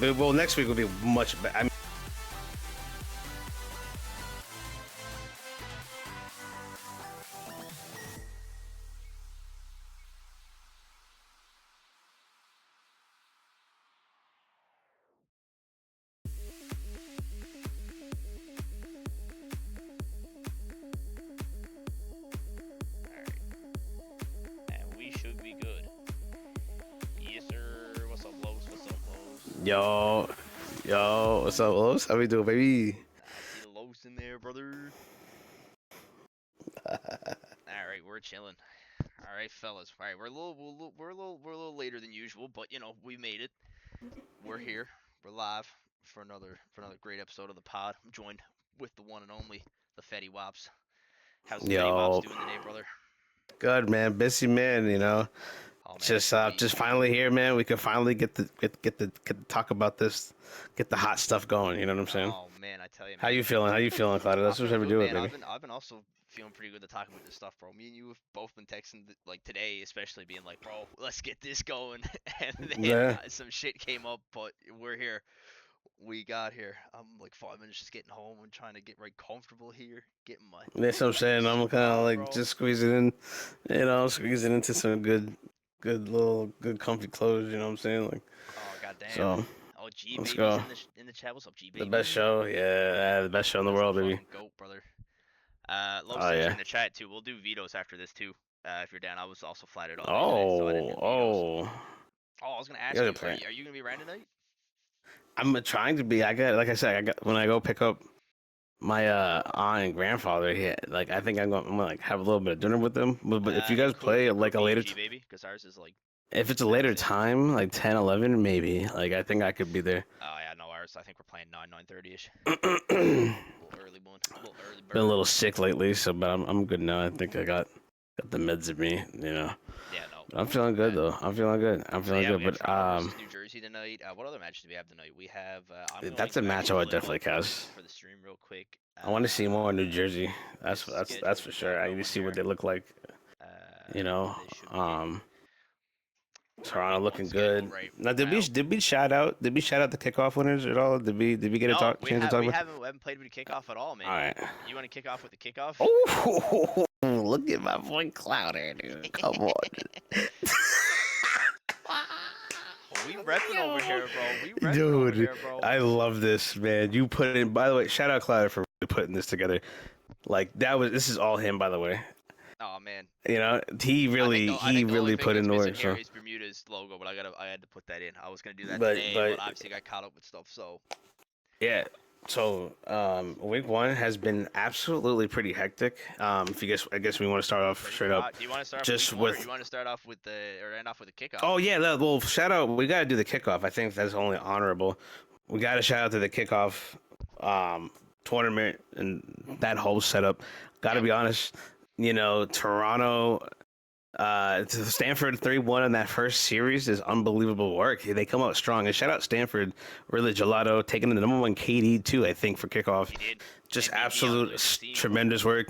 But, well, next week will be much better. I mean, And we should be good. Yes, sir. What's up, Los? What's up, Los? yo, what's up, Los? How we doing, baby? I see the Los in there, brother. All right, we're chilling. All right, fellas. All right, we're a little later than usual, but you know we made it. We're here. We're live for another great episode of the pod. I'm joined with the one and only the Fetty Wops. How's the Fetty Wops Yo, doing today, brother? good man, busy man. Oh man, Just finally here, man. We can finally get the talk about this, get the hot stuff going. You know what I'm saying? Oh man, I tell you, How man. you feeling? How you feeling, Clouter? I That's feel what we good, do it, man. baby. I've been also feeling pretty good to talk about this stuff, bro. Me and you have both been texting like today, especially being like, bro, let's get this going. And then Yeah, some shit came up, but we're here. We got here. I'm like 5 minutes just getting home and trying to get right comfortable here, getting my that's what I'm saying. I'm kind of spot, like bro. just squeezing in, squeezing into some good comfy clothes. You know what I'm saying? Like, Oh goddamn. so Oh, G let's baby's go. in the chat. What's up, G The best baby? show, yeah, the best show in the That's the world, baby. fucking goat, brother. Los Oh says yeah. in the chat too. We'll do vetoes after this too. If you're down, I was also flattered all day today, so I didn't Oh, do vetoes. oh. Oh, I was gonna You ask guys are you, playing. are you gonna be around tonight? I'm trying to be. I got, like I said, I got when I go pick up my aunt and grandfather. Yeah, like I think I'm gonna like have a little bit of dinner with them. But if you guys play It could like a be later, G baby, because ours is like if it's a at later six. time, like 10, 11, maybe. Like I think I could be there. Oh yeah, no, ours. I think we're playing 9:30 ish. Been A little early one, a little early a bird. little sick lately, so but I'm good now. I think I got the meds in me. Yeah, no, But I'm feeling good bet. though. I'm feeling good. I'm So feeling yeah, good. we have But Toronto versus New Jersey tonight. What other matches do we have tonight? We have. I'm going that's a to match I actually would pull it up definitely cast. for the stream real quick. I want to see more in New Jersey. The That's schedule for we got sure. I need to going see what here. they look like. You know, This should be it. um, Our Toronto week one looking schedule good. right Now, now. did we shout out the kickoff winners at all? Did we get a No, chance to talk about? we haven't played with a kickoff at all, All man. right. You want to kick off with the kickoff? Oh, look at my boy Clouter, dude. Come on. We repping over here, bro. We repping over Dude, here, bro. I love this, man. You put in, by the way, shout out Clouder for putting this together. Like this is all him, by the way. Oh man, He I think the only thing put in that's the missing work. here So, is Bermuda's logo, but I had to put that in. I was gonna do that but today, but but obviously got caught up with stuff. So yeah. So, week one has been absolutely pretty hectic. If you guess, I guess we want to start off pretty straight up, hot. Do you want to start off just with week one, or do with. you want to start off with or end off with the kickoff? Oh yeah, well, shout out. We gotta do the kickoff. I think that's only honorable. We gotta shout out to the kickoff, tournament and that whole setup. Gotta Yep. be honest. Toronto. To Stanford 3-1 in that first series is unbelievable work. They come out strong. And shout out Stanford, really gelato, taking the number one KD too, I think, for kickoff. He did. Just MVP on a absolute losing team. tremendous work.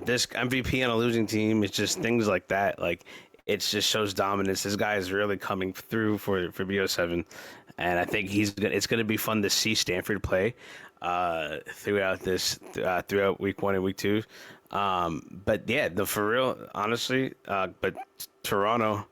This MVP on a losing team, it's just things like that. Like it just shows dominance. This guy is really coming through for BO7, and I think it's gonna be fun to see Stanford play throughout week one and week two. But yeah, for real, honestly, but Toronto.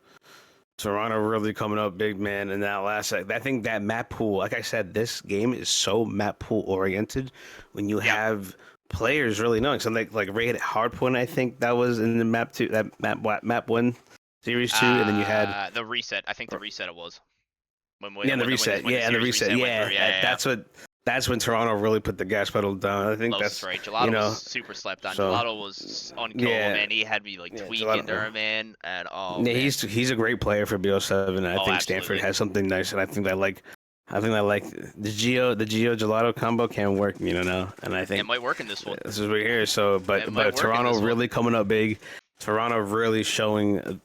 Toronto really coming up big, man. In that last, I think that map pool, like I said, this game is so map pool oriented. When you have players really knowing, so like Raid Hardpoint, I think that was in the map two, that map one, series two, and then you had The reset. I think the reset it was. and the reset, and the reset, that's when Toronto really put the gas pedal down. I think Los that's is right. Gelato was super slept on. so, Gelato was unkillable, man. He had me tweaking Gelato, there, man. And yeah, man. he's a great player for BO7. I think Stanford has something nice, and I think that the Geo Gelato combo can work, now, and I think it might work in this one. This is what here. So, but Toronto really coming up big. Toronto really showing,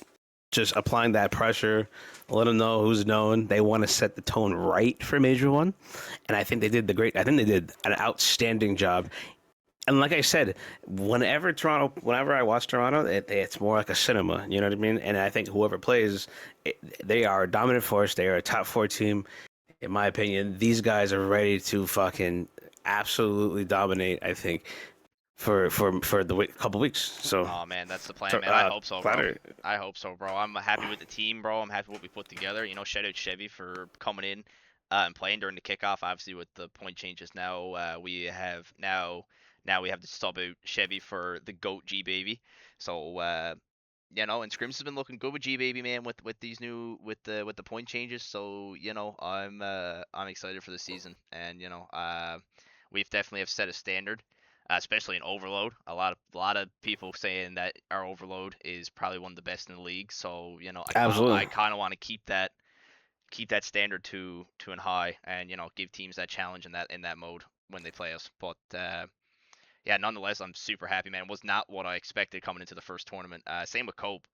just applying that pressure. Let them know who's known. They want to set the tone right for Major One, and I think they did an outstanding job. And like I said, whenever I watch Toronto, it's more like a cinema. You know what I mean? And I think whoever plays, they are a dominant force. They are a top 4 team. in my opinion, these guys are ready to fucking absolutely dominate. I think for the couple weeks. So, Oh man, that's the plan, man. I hope so, bro. Clouter, I hope so, bro. I'm happy with the team, bro. I'm happy with what we put together. You know, shout out Chevy for coming in and playing during the kickoff. Obviously, with the point changes now, we have now we have to sub out Chevy for the goat G baby. So you know, and Scrims has been looking good with G baby, man, with these new with the point changes. So you know, I'm excited for the season, and you know, we've definitely have set a standard, especially in overload. A lot of people saying that our overload is probably one of the best in the league. So you know, I absolutely. kind of want to keep that standard to an high, and you know, give teams that challenge in that mode when they play us. But yeah, nonetheless, I'm super happy, man. It was not what I expected coming into the first tournament. Same with Cope.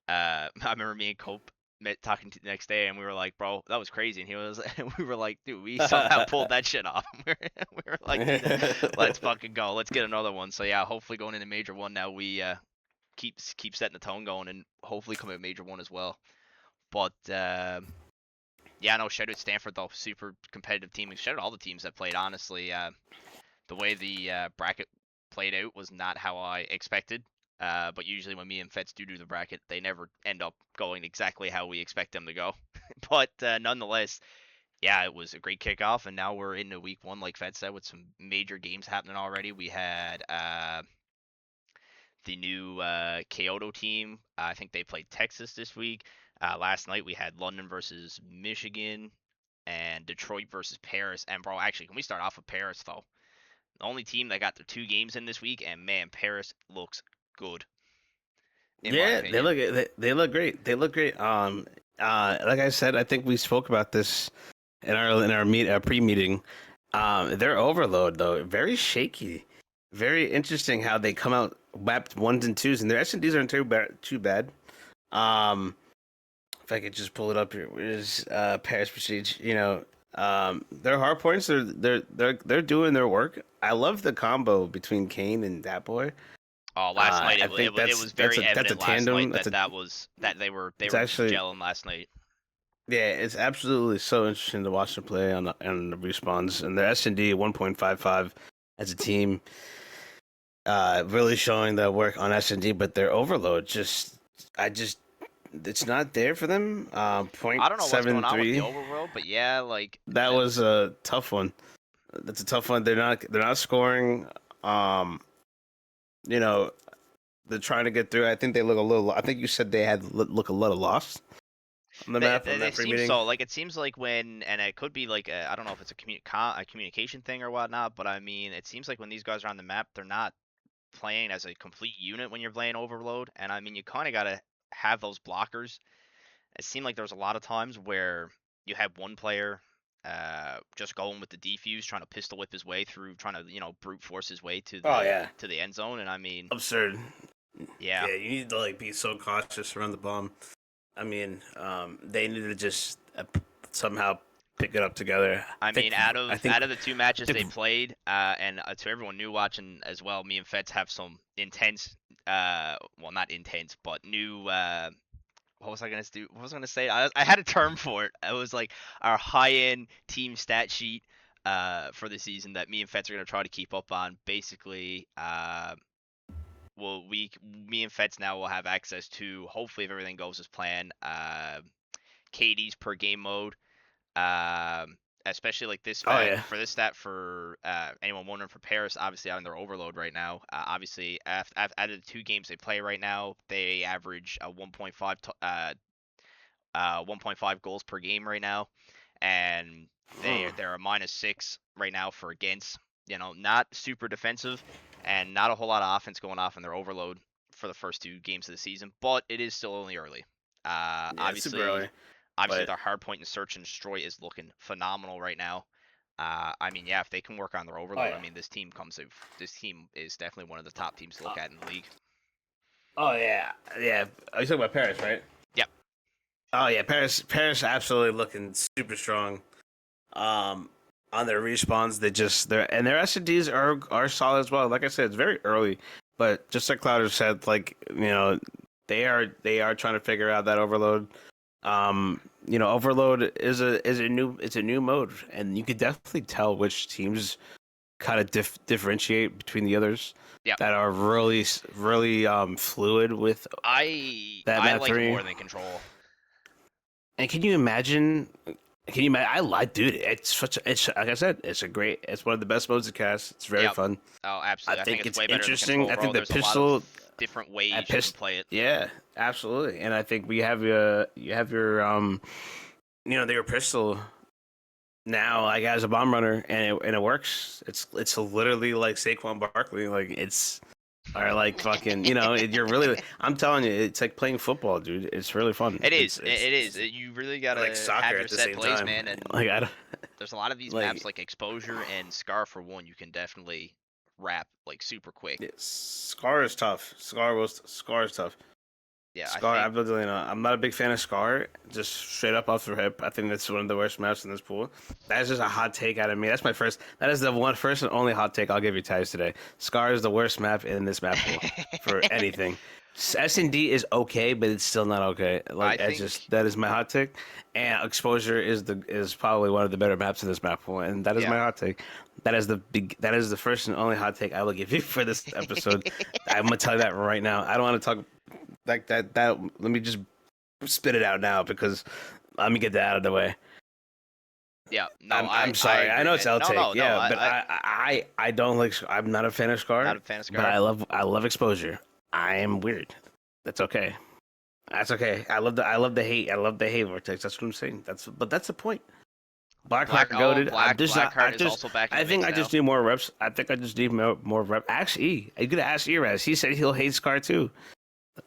I remember me and Cope met talking to the next day, and we were like, "Bro, that was crazy." And he was, and we were like, "Dude, we somehow pulled that shit off." We were like, "Dude, let's fucking go. Let's get another one." So yeah, hopefully going into Major One now, we keep setting the tone going, and hopefully come out Major One as well. But yeah, no, shout out Stanford though, super competitive team. And shout out all the teams that played. Honestly, the way the bracket played out was not how I expected. But usually when me and Fets do the bracket, they never end up going exactly how we expect them to go. But nonetheless, yeah, it was a great kickoff, and now we're into week one, like Fets said, with some major games happening already. We had the new Kyoto team. I think they played Texas this week. Last night we had London versus Michigan and Detroit versus Paris. And bro, actually, can we start off with Paris though? The only team that got their 2 games in this week, and man, Paris looks good, in my Yeah, opinion. they look great. They look great. Like I said, I think we spoke about this in our pre-meeting. Their overload though, very shaky, very interesting how they come out whapped ones and twos, and their S&Ds aren't too bad. Um, if I could just pull it up here, where's Paris Prestige? You know, their hard points they're doing their work. I love the combo between Kane and that boy. Oh, last night I think it was very that's a evident last night tandem. that that they It's were actually gelling last night. yeah, it's absolutely so interesting to watch them play on the respawns and their S&D 1.55 as a team. Really showing their work on S&D, but their overload just it's not there for them. I don't know what's going on with the 0.73. overworld, but yeah, like That was a tough one. That's a tough one. They're not scoring. Um, you know, they're trying to get through. I think they look a little. I think you said they had look a little lost on the map on they that free seem meeting. so. Like it seems like when, and it could be like I don't know if it's a communication thing or whatnot, but I mean, it seems like when these guys are on the map, they're not playing as a complete unit when you're playing Overload, and I mean, you kind of gotta have those blockers. It seemed like there was a lot of times where you had one player just going with the defuse, trying to pistol whip his way through, trying to brute force his way Oh yeah, to the end zone, and I mean, absurd. yeah. Yeah, you need to like be so cautious around the bomb. I mean, they need to just somehow pick it up together. I mean, out of the two I matches they think played, and to everyone new watching as well, me and Feds have some intense, well, not intense, but new. What was I gonna do? What was I gonna say? I had a term for it. It was like our high-end team stat sheet, for the season that me and Feds are gonna try to keep up on. Basically, me and Feds now will have access to, hopefully if everything goes as planned, KDs per game mode. Um, Especially like this oh stat yeah. for this stat for anyone wondering, for Paris, obviously out in their overload right now. Obviously, out of the 2 games they play right now, they average 1.5 1.5 goals per game right now, and they're a -6 right now for against. You know, not super defensive, and not a whole lot of offense going off in their overload for the first 2 games of the season, but it is still only early. Yeah, it's super Obviously, early, but their hard point and search and destroy is looking phenomenal right now. I mean, yeah, if they can work on their oh overload, I yeah. mean, this team is definitely one of the top teams to look at in the league. Oh yeah, yeah. Are you talking about Paris, right? Yep. Oh yeah, Paris absolutely looking super strong. Um, on their respawns, their S&Ds are solid as well. Like I said, it's very early, but just like Clouter said, like they are trying to figure out that overload. Overload is a new mode, and you could definitely tell which teams kind of differentiate between the others Yeah. that are really fluid with that I map like it 3. more than Control. And can you imagine? Can you imagine? I like, dude. It's like I said, it's one of the best modes to cast. It's very Yep. fun. Oh, I absolutely. I think think it's it's way better than interesting. Control, I bro. think the There's a lot of pistol different at ways you can play it. yeah, absolutely. And I think you have your your pistol now like as a bomb runner, and it works. It's literally like Saquon Barkley, like it's or like fucking you're really. I'm telling you, it's like playing football, dude. It's really fun. It is. It's It is. You really like gotta soccer have your at the set same plays, time. man. And Like I don't there's a lot of these maps like like Exposure and Scar for one. You can definitely wrap like super quick. Scar is tough. Scar is tough. Yeah, I Scar, think. I'm not a big fan of Scar. Just straight up off the hip, I think that's one of the worst maps in this pool. That's just a hot take out of me. That's my first. That is the first and only hot take I'll give you, Tice, today. Scar is the worst map in this map pool for anything. S&D is okay, but it's still not okay. I Like think. that is my hot take. And Exposure is probably one of the better maps in this map pool, and that is Yeah. my hot take. That is the first and only hot take I will give you for this episode. I'm gonna tell you that right now. I don't want to talk like that. Let me just spit it out now because let me get that out of the way. Yeah. No, I'm sorry. I agree, know it's man. L take, No, yeah, but I I don't like. I'm not a fan of Scar, not a fan of Scar. but I love Exposure. I am weird. That's okay. That's okay. I love the hate. I love the hate vortex. That's what I'm saying. That's the point. Blackheart goaded. Blackheart is also back in the I think mix I now. just need more reps. I think I just need more reps. Actually, I could ask Eraz. He said he'll hate Scar too.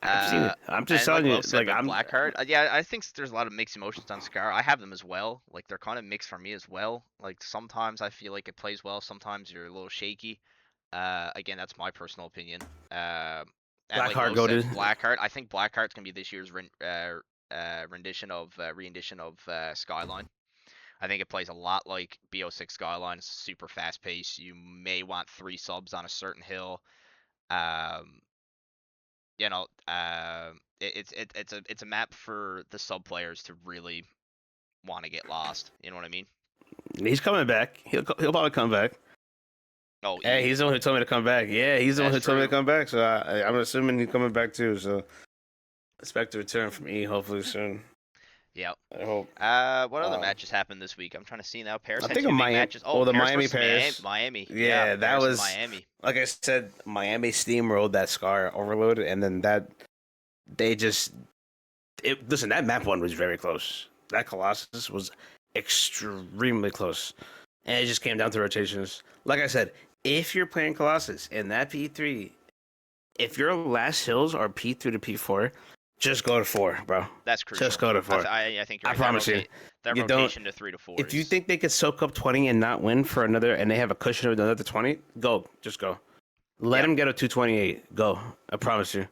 I've seen it. I'm just telling you, like I'm. Blackheart. Yeah, I think there's a lot of mixed emotions on Scar. I have them as well. Like they're kind of mixed for me as well. Like sometimes I feel like it plays well. Sometimes you're a little shaky. Again, that's my personal opinion. And like Blackheart Lo said, goaded. Blackheart. I think Blackheart's gonna be this year's rendition of Skyline. I think it plays a lot like BO6 Skyline. It's super fast paced. You may want 3 subs on a certain hill. Um, it's a map for the sub players to really want to get lost. You know what I mean? He's coming back. He'll probably come back. Oh, Hey, E. he's the one who told me to come back. Yeah, he's the one That's who told me to true. come back. So I'm assuming he's coming back too. So expect a return from E hopefully soon. Yep. I hope. What other matches happened this week? I'm trying to see now. Paris I had think 2 of big Miami. matches. Oh, Oh, the Paris Miami versus Paris. Miami. Yeah, that Paris and was Miami. like I said. Miami steamrolled that Scar overload, and then they just listen. That map one was very close. That Colossus was extremely close, and it just came down to rotations. Like I said, if you're playing Colossus in that P3, if your last hills are P3 to P4, just go to 4, bro. That's crucial. Just go to 4. I think you're I right. promise you. That You don't. rotation to 3 to 4. If you think they could soak up 20 and not win for another, and they have a cushion of another 20, go. Just go. Let them get a 228. Go. I promise you.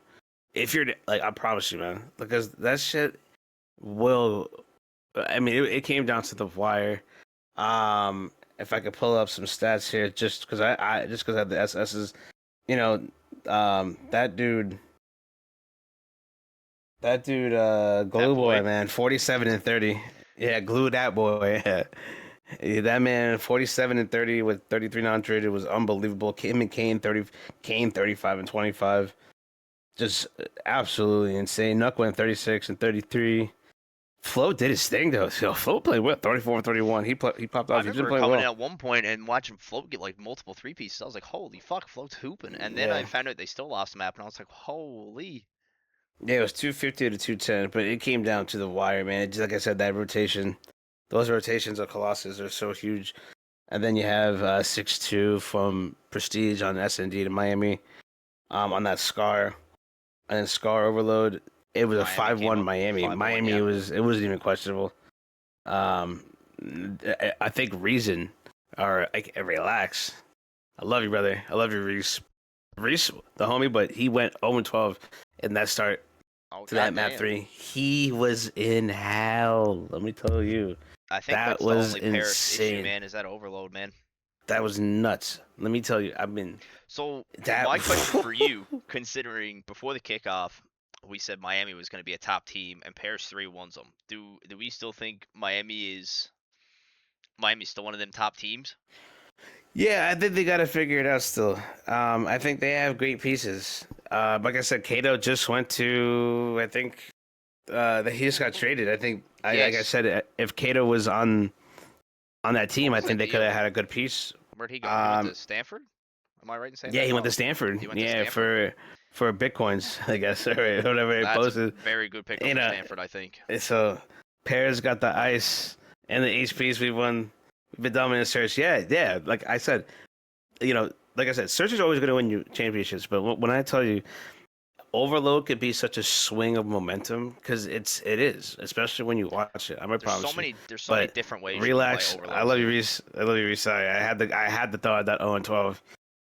If you're like, I promise you, man, because that shit will. I mean, it came down to the wire. If I could pull up some stats here, just because I have the SS's, that dude, Glue Boy, man, 47 and 30. Yeah, glue that boy. Yeah, that man, 47 and 30 with 33 non-traded was unbelievable. Him and Kane 35 and 25. Just absolutely insane. Nuck went 36 and 33. Flo did his thing though. So Flo played well, 34 and 31. He popped I off. He's been remember playing coming in well. at one point and watching Float get like multiple 3-pieces. I was like, holy fuck, Float's hooping. And then I Yeah. found out they still lost the map, and I was like, holy. Yeah, it was 250 to 210, but it came down to the wire, man. Just like I said, that rotation, those rotations of Colossus are so huge. And then you have 6-2 from Prestige on S&D to Miami, on that Scar, and then Scar Overload. It was a 5-1 Miami. 5-1, Miami yeah. it wasn't even questionable. I think Reason or relax. I love you, brother. I love you, Reese. Reese, the homie, but he went 0-12 in that start to that map 3. He was in hell. Let me tell you. I think that that's was the only Paris insane. issue, man, is that overload, man. That was nuts. Let me tell you. So my question for you, considering before the kickoff, we said Miami was going to be a top team, and Paris 3-1s them. Do we still think Miami's still one of them top teams? Yeah, I think they got to figure it out still. I think they have great pieces. Like I said, Cato just went to, I think, he just got traded. I think, like I Yes. said, if Cato was on that What team, I was think that they could have deal? had a good piece. Where'd he go? He went Um, to Stanford? Am I right in saying yeah, that? he went to No. Stanford. He went to Yeah, Stanford? for Bitcoins, I guess, or whatever it That's a posted. very good pickup You for know, Stanford, I think. so Paris got the ice and the HPs. We won. We've been dominant search. Yeah, yeah. Like I said, like I said, search is always going to win you championships. But when I tell you, overload could be such a swing of momentum because it is, especially when you watch it. I'm gonna promise you. There's so many But different ways you can play relax. I Overload love you, too. Reese. I love you, Reese. Sorry, I had the thought of that 0 and 12.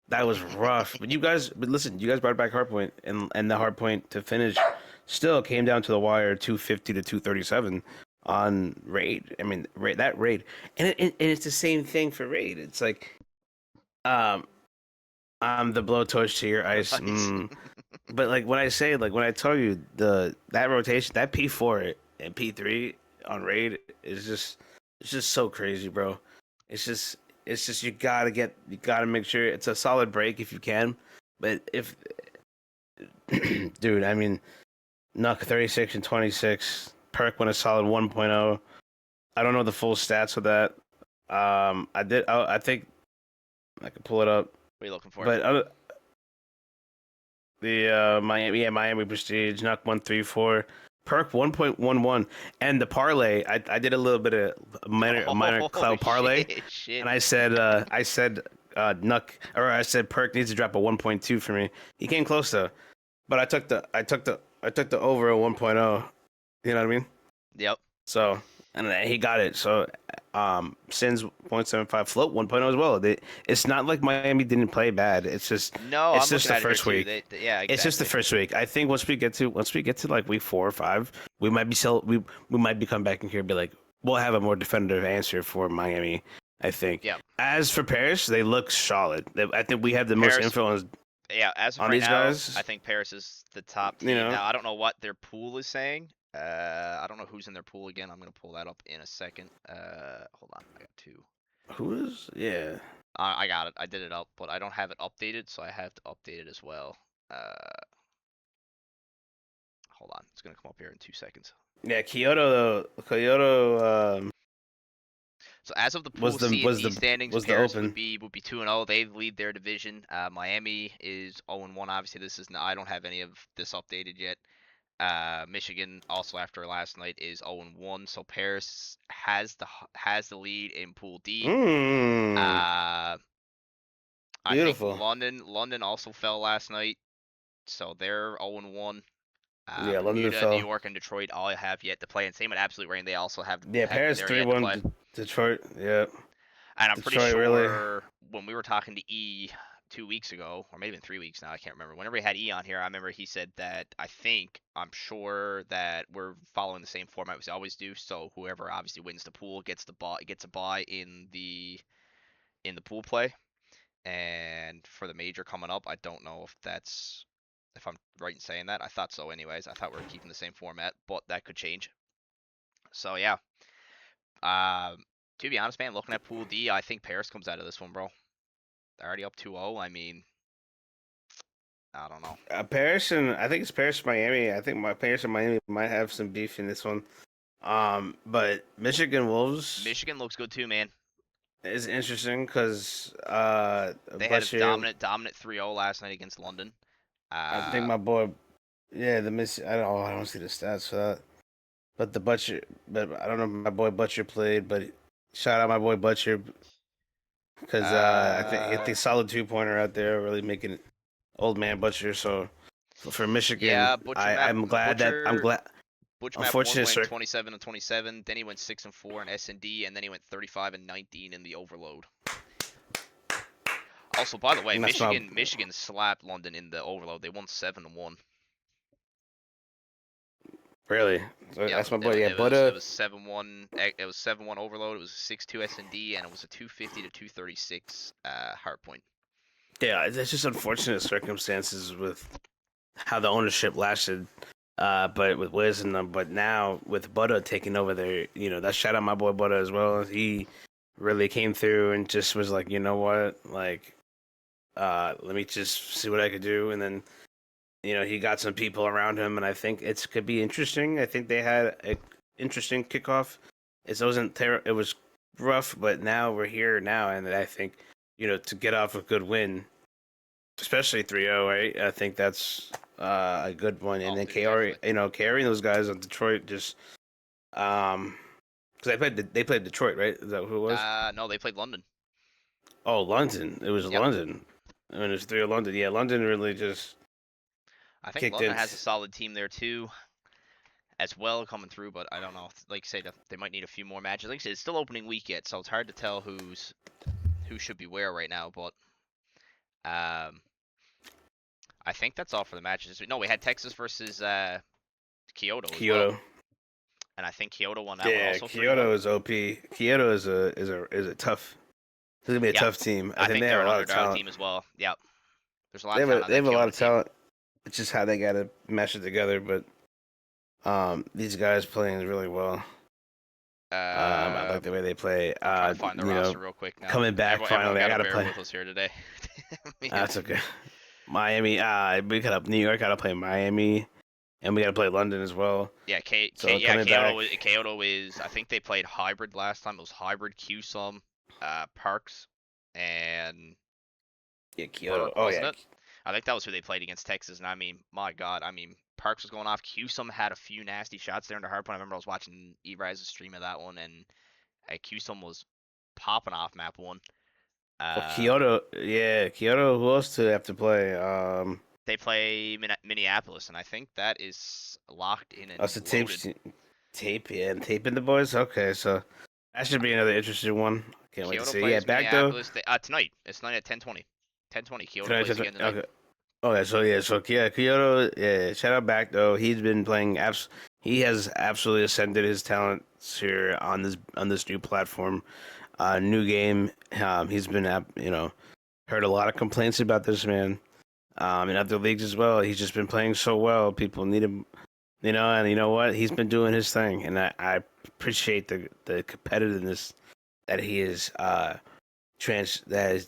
That was rough. But listen, you guys brought back hardpoint, and the hardpoint to finish still came down to the wire, 250 to 237 on raid. I mean, that raid, and it's the same thing for raid. It's like, um, I'm the blowtorch to your ice. Nice. But like when I tell you that rotation, that P4 and P3 on raid is just it's just so crazy, bro. It's just you gotta make sure it's a solid break if you can. But if dude, I mean, Nuck 36 and 26, Perk went a solid 1.0. I don't know the full stats of that. I think I could pull it up, What are you looking for? but the Miami Prestige, Nuck 134, Perk 1.11, and the parlay. I did a little bit of minor Oh cloud parlay, shit. and I said Nuck, or I said Perk needs to drop a 1.2 for me. He came close though, but I took the over a 1.0. You know what I mean? Yep. So and he got it. So Sins 0.75, Float 1.0 as well. It's not like Miami didn't play bad. No, It's I'm just looking the at it here first too. week. Yeah, It's just the exactly. first week. I think once we get to like week 4 or 5, we might we might be coming back in here and be like, we'll have a more definitive answer for Miami. I think. Yeah. As for Paris, they look solid. I think we have the most Paris, info yeah, as of on right these now, I guys. think Paris is the top You team. know, Now, I don't know what their pool is saying. I don't know who's in their pool again. I'm gonna pull that up in a second. Hold on, I got two. who is? Yeah. I got it. I did it up, but I don't have it updated, so I have to update it as well. Uh, Hold on, it's gonna come up here in 2 seconds. Yeah, Kyoto So as of the pool C and D standings, was the Paris would open. be 2-0. They lead their division. Miami is 0-1. Obviously, this is not, I don't have any of this updated yet. Michigan also after last night is 0-1. So Paris has the lead in Pool D. Mmm, Uh, I think beautiful. London also fell last night, so they're 0-1. Yeah, London Bermuda, New fell. York, and Detroit all have yet to play, and same with Absolute Rain. They also Yeah, Paris they're three yet to one play. Detroit. Yeah, And I'm pretty Detroit really. sure when we were talking to E 2 weeks ago, or maybe in 3 weeks now, I can't remember. Whenever we had E on here, I remember he said that I'm sure that we're following the same format as we always do. So whoever obviously wins the pool gets a buy in the pool play. And for the major coming up, I don't know if I'm right in saying that. I thought so anyways. I thought we were keeping the same format, but that could change. So yeah. Um, to be honest, man, looking at Pool D, I think Paris comes out of this one, bro. They're already up 2-0. I mean, I don't know. Paris and I think it's Paris Miami. I think my Paris and Miami might have some beef in this one. But Michigan Wolves Michigan looks good too, man. is interesting because They had a Butcher. dominant 3-0 last night against London. I think Uh, my boy. Yeah, the Miss. I don't see the stats for that. But the Butcher. But I don't know if my boy Butcher played. But shout out my boy Butcher because I think solid 2 pointer out there really making it old man Butcher. So for Michigan, yeah, I'm glad. Butcher map one Unfortunate, went sir. 27 and 27. Then he went 6 and 4 in S&D, and then he went 35 and 19 in the Overload. Also, by the way, And that's my Michigan slapped London in the Overload. They won 7-1. really. So Yep, that's my boy. Yeah, it Butter. was 7-1. It was 7-1 Overload. It was a 6-2 S&D, and it was a 250 to 236 hardpoint. Yeah, it's just unfortunate circumstances with how the ownership lasted. but with Wiz and them. But now with Butter taking over there, that shout out my boy Butter as well. He really came through and just was like, you know what, like, let me just see what I could do, and then he got some people around him, and I think it could be interesting. I think they had a interesting kickoff. It was rough, but now we're here now, and I think to get off a good win, especially 3-0, right? I think that's a good one. And then KR, carrying those guys on Detroit just because they played Detroit, right? Is that who it was? No, they played London. Oh, London. It was Yep. London. I mean, it was 3-0 London. Yeah, London really just I think kicked London in. has a solid team there too, as well coming through. But I don't know. Like say they might need a few more matches. Like I said, it's still opening week yet, so it's hard to tell who should be where right now. But um, I think that's all for the matches. No, we had Texas versus Kyoto as well, and I think Kyoto won that one also. Kyoto is OP. Kyoto is a tough. It's gonna be a tough team. I think they they're have a an lot of underdog talent. team as well. Yep. There's a lot of talent on They have a lot of team. talent. It's just how they gotta mesh it together. But these guys playing really well. I like the way they play. I'm trying to find the roster real quick now. Coming back finally, I gotta bear play with us here today. That's okay. Miami. We got New York. Gotta play Miami, and we gotta play London as well. Yeah, Kyoto is. I think they played hybrid last time. It was hybrid QSum, Parks, and Kyoto. Burke, wasn't it? I think that was who they played against Texas. And I mean, my God, Parks was going off. QSum had a few nasty shots there in the hard point. I remember I was watching E-Rise's stream of that one, and QSum was popping off map one. Kyoto. Who else do they have to play? They play Minneapolis, and I think that is locked in and loaded. And taping the boys. Okay, so that should be another interesting one. Can't wait to see. Yeah, back though. Tonight. It's tonight at 10:20. 10:20. Kyoto plays again tonight. Okay. So Kyoto. Yeah, shout out back though. He's been playing He has absolutely ascended his talents here on this new platform, new game. He's been heard a lot of complaints about this man. In other leagues as well. He's just been playing so well. People need him, and you know what? He's been doing his thing, and I appreciate the competitiveness that he is that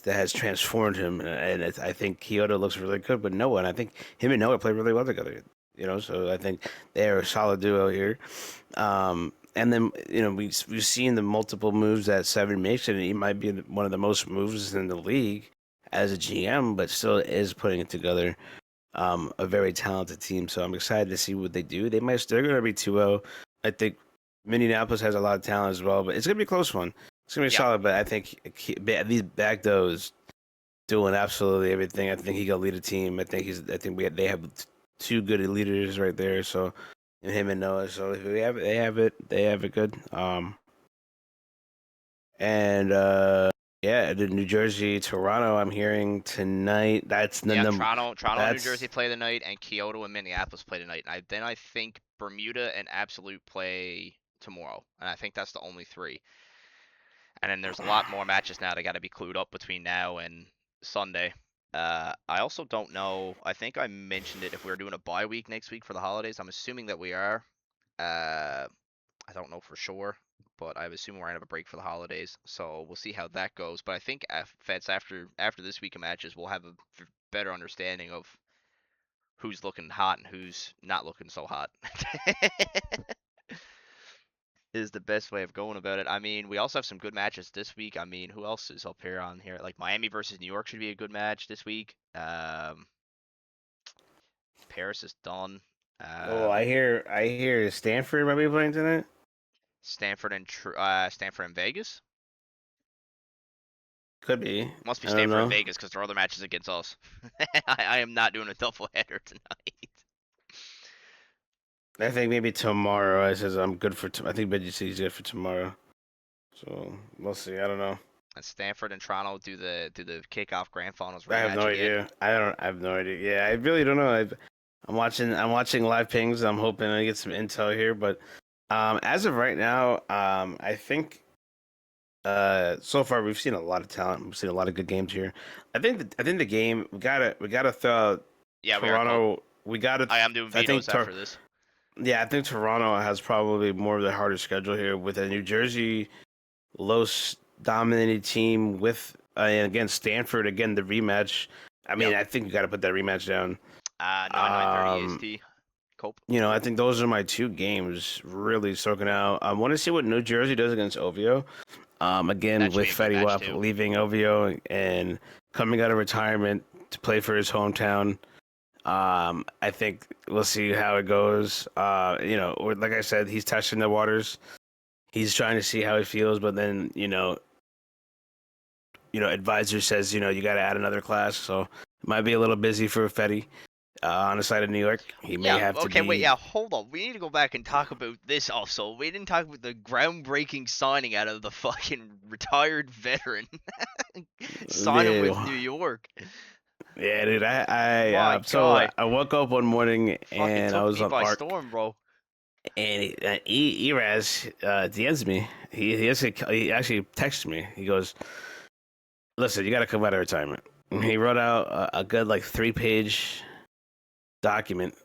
has transformed him, and I think Kyoto looks really good with Noah, and I think him and Noah play really well together. So I think they're a solid duo here. And then we've seen the multiple moves that Seven makes, and he might be one of the most moves in the league as a GM, but still is putting it together. A very talented team, so I'm excited to see what they do. They're going to be 2-0. I think Minneapolis has a lot of talent as well, but it's going to be a close one. It's going to be solid, but I think these back though is doing absolutely everything. I think he can lead a team. I think they have two good leaders right there. So him and Noah. So if they have it good. Yeah, the New Jersey, Toronto. I'm hearing tonight. Toronto, New Jersey play tonight, and Kyoto and Minneapolis play tonight. And then I think Bermuda and Absolute play tomorrow, and I think that's the only three. And then there's a lot more matches now that got to be clued up between now and Sunday. I also don't know. I think I mentioned it if we're doing a bye week next week for the holidays. I'm assuming that we are. I don't know for sure, but I assume we're gonna have a break for the holidays, so we'll see how that goes. But I think Fets after this week of matches, we'll have a better understanding of who's looking hot and who's not looking so hot. Is the best way of going about it. I mean, we also have some good matches this week. I mean, who else is up here on here? Like Miami versus New York should be a good match this week. Paris is done. I hear Stanford might be playing tonight. Stanford and Vegas. Could be. Must be Stanford and Vegas because there are other matches against us. I am not doing a doubleheader tonight. I think maybe tomorrow. I says I'm good for. I think BGC's good for tomorrow. So we'll see. I don't know. And Stanford and Toronto do the kickoff grand finals. I have no idea. I have no idea. Yeah, I really don't know. I'm watching live pings. I'm hoping I get some intel here, but as of right now, I think so far we've seen a lot of talent. We've seen a lot of good games here. I think the game we gotta throw out Toronto. We gotta. I am doing VODs after this. Yeah, I think Toronto has probably more of the harder schedule here with a New Jersey dominated team with and again Stanford again the rematch. I mean, Yep. I think you got to put that rematch down. 9:30 Um, EST. Cope. I think those are my two games really soaking out. I want to see what New Jersey does against OVO. Again That should with be a good Fetty match Wap too. leaving OVO and coming out of retirement to play for his hometown. I think we'll see how it goes. Like I said, he's testing the waters. He's trying to see how he feels, but then advisor says you got to add another class, so it might be a little busy for Fetty on the side of New York. He may Yeah, have to okay, wait, be yeah, hold on. We need to go back and talk about this also. We didn't talk about the groundbreaking signing out of the fucking retired veteran. Signing with New yeah, York. yeah, dude. My So God. I woke up one morning Fucking and I took was me on by Arc, storm, bro. and Eraz DMs me. He actually texted me. He goes, "Listen, you got to come out of retirement." And he wrote out a good like 3-page document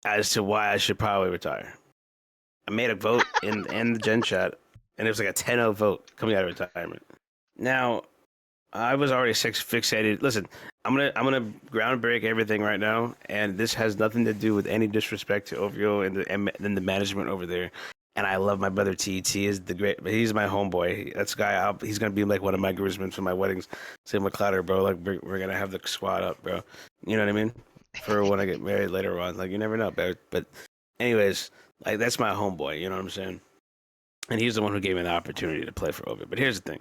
as to why I should probably retire. I made a vote in the Gen chat, and it was like a 10-0 vote coming out of retirement. Now, I was already fixated. Listen, I'm gonna ground break everything right now, and this has nothing to do with any disrespect to OVO and the management over there. And I love my brother T. T is the great. He's my homeboy. That's the guy. He's gonna be like one of my groomsmen for my weddings. Same with Clouter, bro. Like we're gonna have the squad up, bro. You know what I mean? For when I get married later on. Like you never know, but anyways, like that's my homeboy. You know what I'm saying? And he's the one who gave me the opportunity to play for OVO. But here's the thing: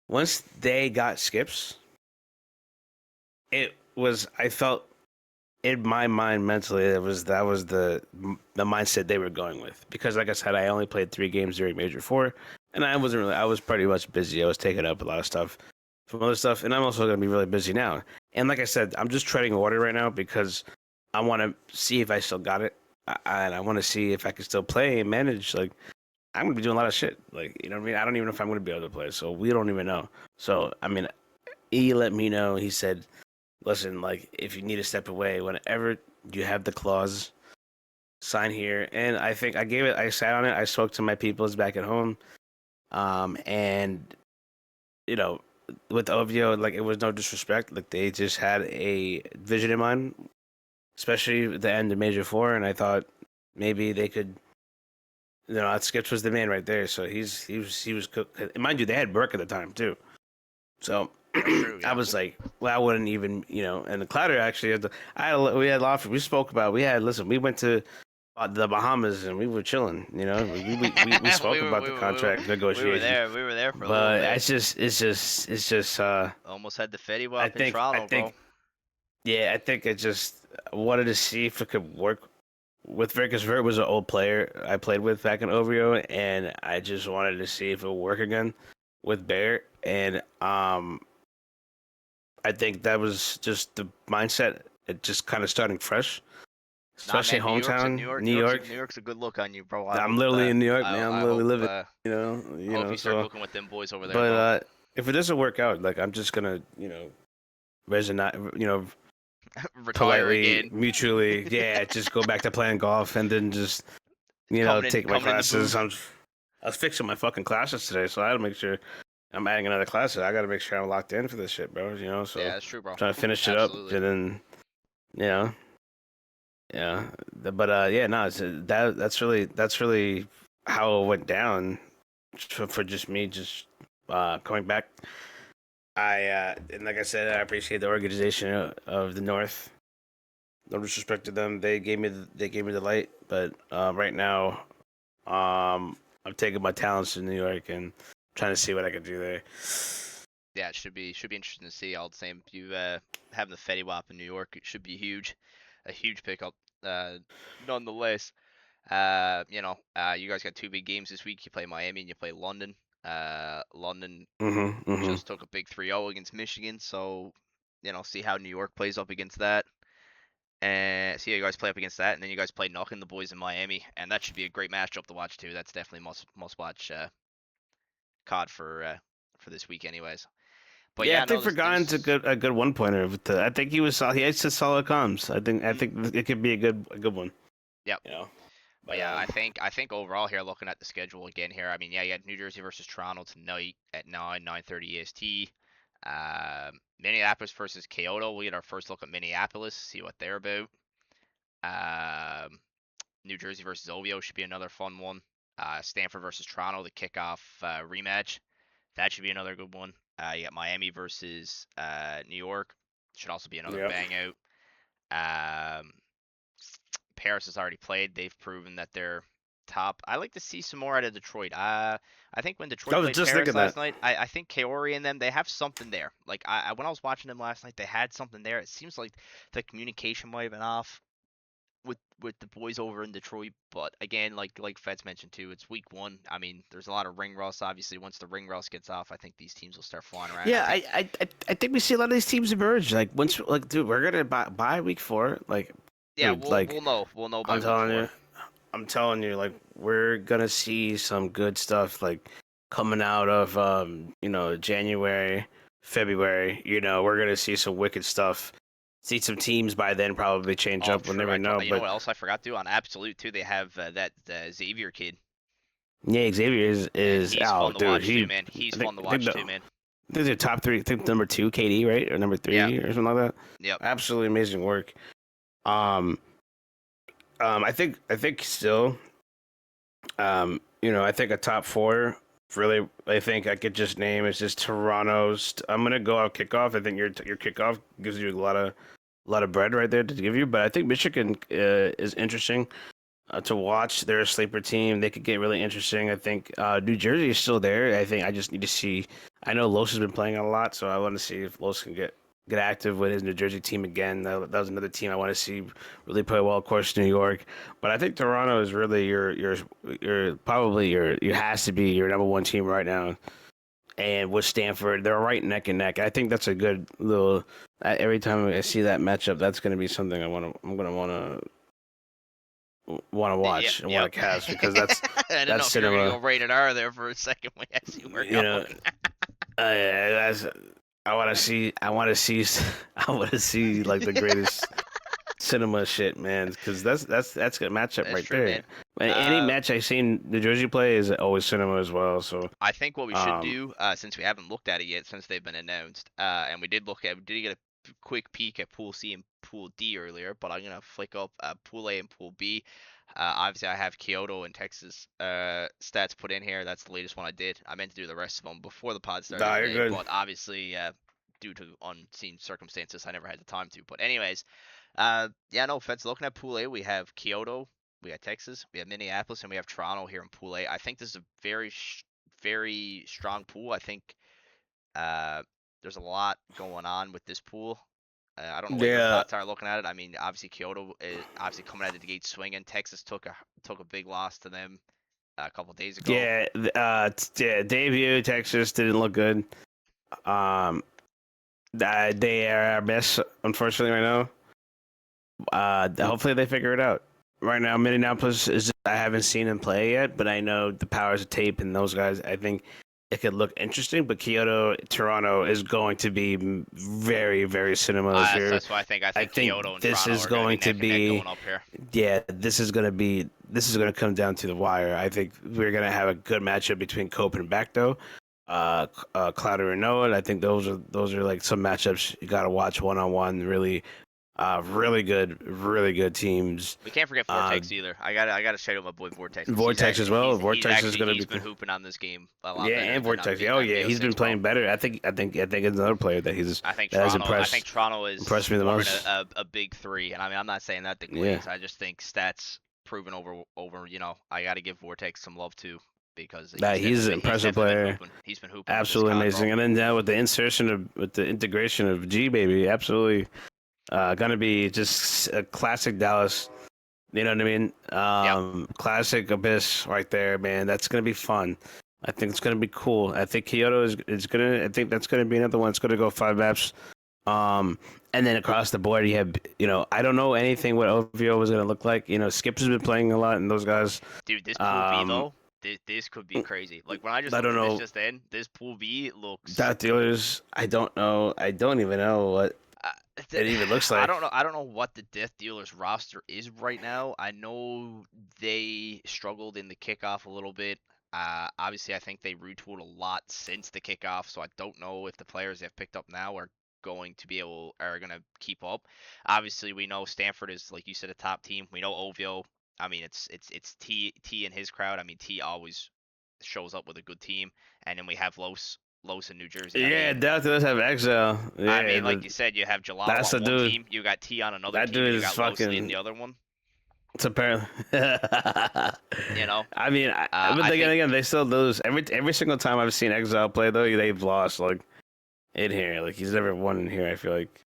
once they got skips, I felt in my mind mentally that was the mindset they were going with, because like I said, I only played 3 games during Major 4, and I was pretty much busy. I was taking up a lot of stuff from other stuff, and I'm also going to be really busy now. And like I said, I'm just treading water right now because I want to see if I still got it, and I want to see if I can still play and manage. Like I'm going to be doing a lot of shit, like you know what I mean. I don't even know if I'm going to be able to play, so we don't even know. So I mean, he let me know. He said, listen, like if you need to step away, whenever you have the clause, sign here. And I think I gave it. I sat on it. I spoke to my peoples back at home, and you know, with OVO, like it was no disrespect. Like they just had a vision in mind, especially at the end of Major 4, and I thought maybe they could. Skips was the man right there. So he was cook. Mind you, they had Burke at the time too. So That's true, I yeah. was like, well, I wouldn't even, and the Clouter actually had we had a lot we spoke about. We went to the Bahamas and we were chilling, we spoke about the contract We were negotiations, there. We were there for a little but bit. it's just Almost had the Fetty I Wap in think I Toronto, bro. think yeah, I think I just wanted to see if it could work with Vert, because Vert was an old player I played with back in OVO, and I just wanted to see if it would work again with Bear. And I think that was just the mindset. It just kind of starting fresh, Nah, especially man, New hometown, York, New York. New York's a good look on you, bro. I'm literally in New York, man. I'm I literally hope, living, I hope you start So, cooking with them boys over there, but bro. if it doesn't work out, like I'm just gonna, resonate, Retire politely, again. mutually, yeah, just go back to playing golf and then just, take my Coming in the classes. booth. I was fixing my fucking classes today, so I had to make sure I'm adding another class. I got to make sure I'm locked in for this shit, bro. So Yeah, that's true, bro. trying to finish it up, Absolutely. and then, you know. Yeah, but yeah, no, that's really how it went down for just me, just coming back. And like I said, I appreciate the organization of the North. No disrespect to them, they gave me the light, but right now, I'm taking my talents to New York and trying to see what I can do there. Yeah, it should be interesting to see. All the same, you having the Fetty Wap in New York, it should be huge, a huge pickup. Nonetheless, you guys got two big games this week. You play Miami and you play London. London Mm-hmm. just took a big 3-0 against Michigan, so see how New York plays up against that, and see how you guys play up against that, and then you guys play knocking the boys in Miami, and that should be a great matchup to watch too. That's definitely must watch COD for this week, anyways. But Yeah, I yeah, no, think Vergane's a there's good 1 pointer. I think he was solid. He had some solid comms. I think it could be a good one. Yep. You know, But but yeah, I think overall here, looking at the schedule again here, I mean, yeah, you had New Jersey versus Toronto tonight at 9:30 EST. Minneapolis versus Kyoto. We get our first look at Minneapolis, see what they're about. Um, New Jersey versus Ovio should be another fun one. Stanford versus Toronto, the kickoff rematch. That should be another good one. You got Miami versus New York. Should also be another yep. bang out. Um, Paris has already played. They've proven that they're top. I like to see some more out of Detroit. I think when I Detroit was played just Paris thinking that. last night, I think Kaori and them, they have something there. Like when I was watching them last night, they had something there. It seems like the communication might have been off with the boys over in Detroit. But again, like Feds mentioned too, it's week one. I mean, there's a lot of ring rust. Obviously, once the ring rust gets off, I think these teams will start flying around. I Yeah, think I think we see a lot of these teams emerge. Like once, like, dude, we're gonna buy week 4. Like, yeah, dude, like, we'll know by I'm week telling four. you, like, we're gonna see some good stuff, like, coming out of January, February. We're gonna see some wicked stuff. See some teams by then probably change Oh, up. We'll true. never know. You know But what else I forgot to? On Absolute too, they have that Xavier kid, yeah, Xavier and is he's fun out, to dude. watch too, man. He's I think fun to I think watch too, man. they're top 3. I think number 2, KD, right, or number Yeah. 3 or something like that. Yep. Absolutely amazing work. Um, I think still, I think a top 4. Really, I think I could just name is just Toronto's. I'm gonna go out kickoff. I think your kickoff gives you a lot of bread right there to give you. But I think Michigan is interesting to watch. They're a sleeper team. They could get really interesting. I think New Jersey is still there. I think I just need to see. I know Los has been playing a lot, so I want to see if Los can get active with his New Jersey team again. That was another team I want to see really play well. Of course, New York, but I think Toronto is really your probably your has to be your number 1 team right now. And with Stanford, they're right neck and neck. I think that's a good little. Every time I see that matchup, that's going to be something I'm going to want to Yeah. watch and Yep. want to cast because that's I didn't know that's if you were gonna go cinema. rated R there for a second as you were You know, going. that's I want to see. I want to see. I want to see like the greatest cinema shit, man. Because that's a good matchup That's right true, there. man. And any Uh, match I've seen New Jersey play is always cinema as well. So, I think what we should um, do, since we haven't looked at it yet, since they've been announced, and we did get a quick peek at Pool C and Pool D earlier, but I'm gonna flick up Pool A and Pool B. Obviously, I have Kyoto and Texas stats put in here. That's the latest one I did. I meant to do the rest of them before the pod started nah, you're today, good. but obviously, due to unseen circumstances, I never had the time to. But anyways, yeah, no, Feds looking at Pool A, we have Kyoto, we got Texas, we have Minneapolis, and we have Toronto here in Pool A. I think this is a very strong pool. I think uh, there's a lot going on with this pool. I don't know what your Yeah, thoughts are looking at it. I mean, obviously Kyoto is obviously coming out of the gate swinging. Texas took a big loss to them a couple days ago. yeah. Yeah. Debut Texas didn't look good. Um, they are our best, unfortunately, right now. Hopefully they figure it out. Right now, Minneapolis is. I haven't seen them play yet, but I know the powers of tape and those guys. I think it could look interesting. But Kyoto, Toronto is going to be very, very cinema this year. That's why I I think Kyoto think and this Toronto is are going to be going to neck and neck be. going up here. Yeah, this is going to come down to the wire. I think we're going to have a good matchup between Cope and Bacto. Clouter and Noah. I think those are like some matchups you got to watch 1-on-1. Really good teams. We can't forget Uh, Vortex either. I gotta shout out my boy Vortex because Vortex as well. Vortex is gonna he's be been hooping on this game a lot yeah, better and than Vortex. Oh on yeah, he's been BO6, bro. playing better. I think it's another player that has I think impressed Toronto is me the forming most. a big three, and I mean I'm not saying that to Yeah, glaze. I just think stats proven over. I gotta give Vortex some love too because he's an he's impressive definitely been player. hooping. He's been hooping with this Absolutely con, bro. amazing. And then now with the integration of G baby, absolutely gonna be just a classic Dallas. You know what I mean? Yep. Classic Abyss right there, man. That's gonna be fun. I think it's gonna be cool. I think Kyoto is gonna. I think that's gonna be another one. It's gonna go 5 maps. And then across the board, you have I don't know anything what OVO was gonna look like. Skips has been playing a lot, and those guys. Dude, this pool B Um, though, this could be crazy. Like when I just I looked don't at this know just then, this pool B looks that dealers. I don't know. I don't even know what. It even looks I like. don't know. I don't know what the Death Dealers roster is right now. I know they struggled in the kickoff a little bit. Obviously, I think they retooled a lot since the kickoff, so I don't know if the players they've picked up now are going to keep up. Obviously, we know Stanford is, like you said, a top team. We know Ovio. I mean, it's T and his crowd. I mean, T always shows up with a good team, and then we have Los in New Jersey. I Yeah, mean, Death does have Exile. I Yeah, mean, like you said, you have Gelato that's on the one dude. team, you got T on another That team, dude and you is got Los leading fucking. the other one. It's apparently. You know, I mean, but I then think, again, they still lose every single time I've seen Exile play. Though they've lost like in here. Like he's never won in here. I feel like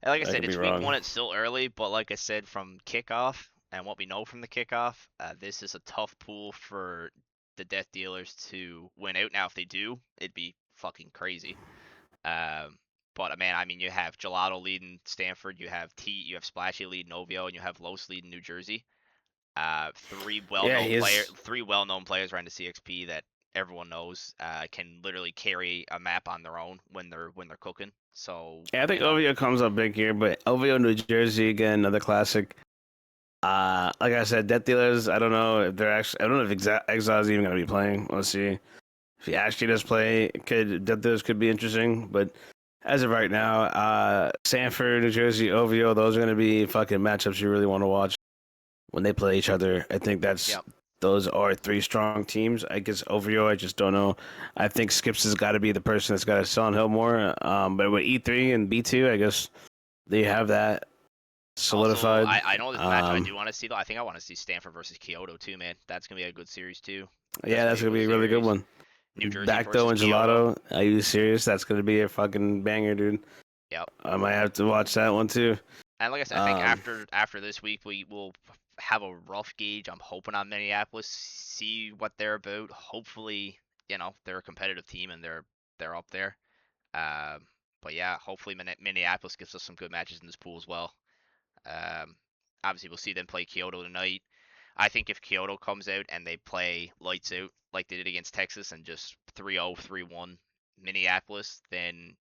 like I I said, could be it's week wrong. one. It's still early, but like I said, from kickoff and what we know from the kickoff, this is a tough pool for the Death Dealers to win out. Now, if they do, it'd be fucking crazy. Um, but man, I mean, you have Gelato leading Stanford, you have you have Splashy leading Ovio, and you have Los leading New Jersey. Yeah, he's. Three well-known players around the CXP that everyone knows can literally carry a map on their own when they're cooking. So Yeah, I think OVO comes up big here, but OVO New Jersey again, another classic. Like I said, Death Dealers. I don't know if they're actually. I don't know if Exile is even going to be playing. Let's see if he actually does play. Could Death Dealers could be interesting, but as of right now, Sanford, New Jersey, OVO, those are going to be fucking matchups you really want to watch when they play each other. I think yep. those are three strong teams. I guess OVO, I just don't know. I think Skips has got to be the person that's got to sell on Hill more. But with E3 and B2, I guess they have that Also, solidified. I know this matchup I do want to see though. I think I want to see Stanford versus Kyoto too, man. That's gonna be a good series too. That's Yeah, gonna be that's a gonna good be a really good series. one. New Jersey Bacto versus and Kyoto. Gelato. Are you serious? That's gonna be a fucking banger, dude. Yep. I might have to watch that one too. And like I said, I think Um, after this week we will have a rough gauge. I'm hoping on Minneapolis, see what they're about. Hopefully, they're a competitive team and they're up there. Um, but yeah, hopefully Minneapolis gives us some good matches in this pool as well. Um, Obviously we'll see them play Kyoto tonight. I think if Kyoto comes out and they play lights out like they did against Texas and just 3-0, 3-1 Minneapolis, then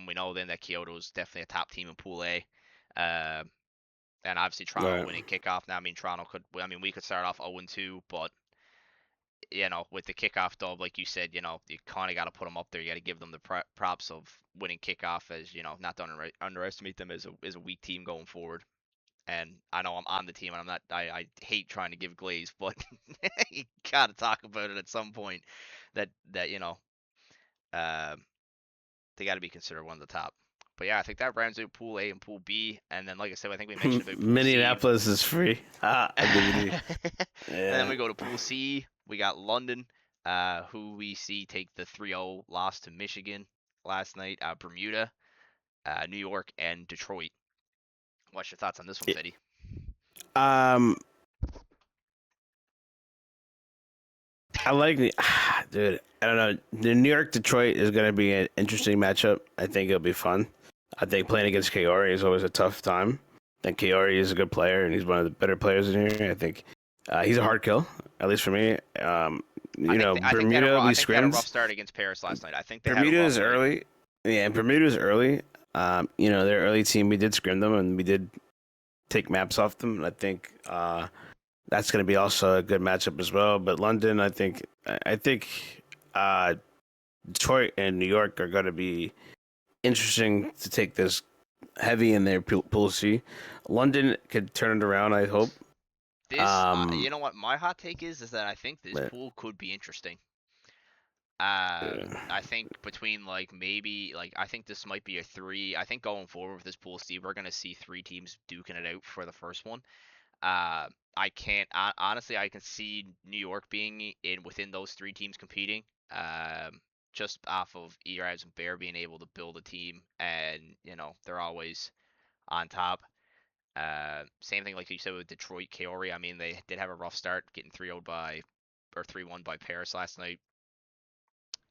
we know then that Kyoto is definitely a top team in Pool A. Uh, and obviously Toronto right. winning kickoff. Now, I mean, we could start off 0-2, but with the kickoff dub, like you said, you kind of got to put them up there. You got to give them the props of winning kickoff, as not to underestimate them as a weak team going forward. And I know I'm on the team, and I hate trying to give glaze, but you gotta talk about it at some point. That uh, they got to be considered one of the top. But yeah, I think that rounds out Pool A and Pool B, and then like I said, I think we mentioned about Pool C. Minneapolis is free. I'll give it to you. And then Yeah. we go to Pool C. We got London, who we see take the 3-0 loss to Michigan last night. Bermuda, New York, and Detroit. What's your thoughts on this one, Fetty? Um, I like the dude. I don't know. The New York Detroit is gonna be an interesting matchup. I think it'll be fun. I think playing against Kaori is always a tough time. I think Kaori is a good player and he's one of the better players in here. I think he's a hard kill, at least for me. I think they had a Bermuda we I think they had a rough scrimmed. start against Paris last night. I think they had a Bermuda rough is night. early. Yeah, Bermuda is early. Their early team we did scrim them and we did take maps off them. And I think that's going to be also a good matchup as well. But London, I think uh, Detroit and New York are going to be interesting to take this heavy in their pool C. London could turn it around, I hope. You Um, know what my hot take is that I think this but, pool could be interesting. uh, I think between like maybe like I think this might be a three. I think going forward with this pool, Steve, we're gonna see three teams duking it out for the first one. I can't honestly. I can see New York being in within those three teams competing. Um, just off of Eras and Bear being able to build a team, and they're always on top. Same thing like you said with Detroit, Kaori. I mean, they did have a rough start, getting 3-0 by or 3-1 by Paris last night.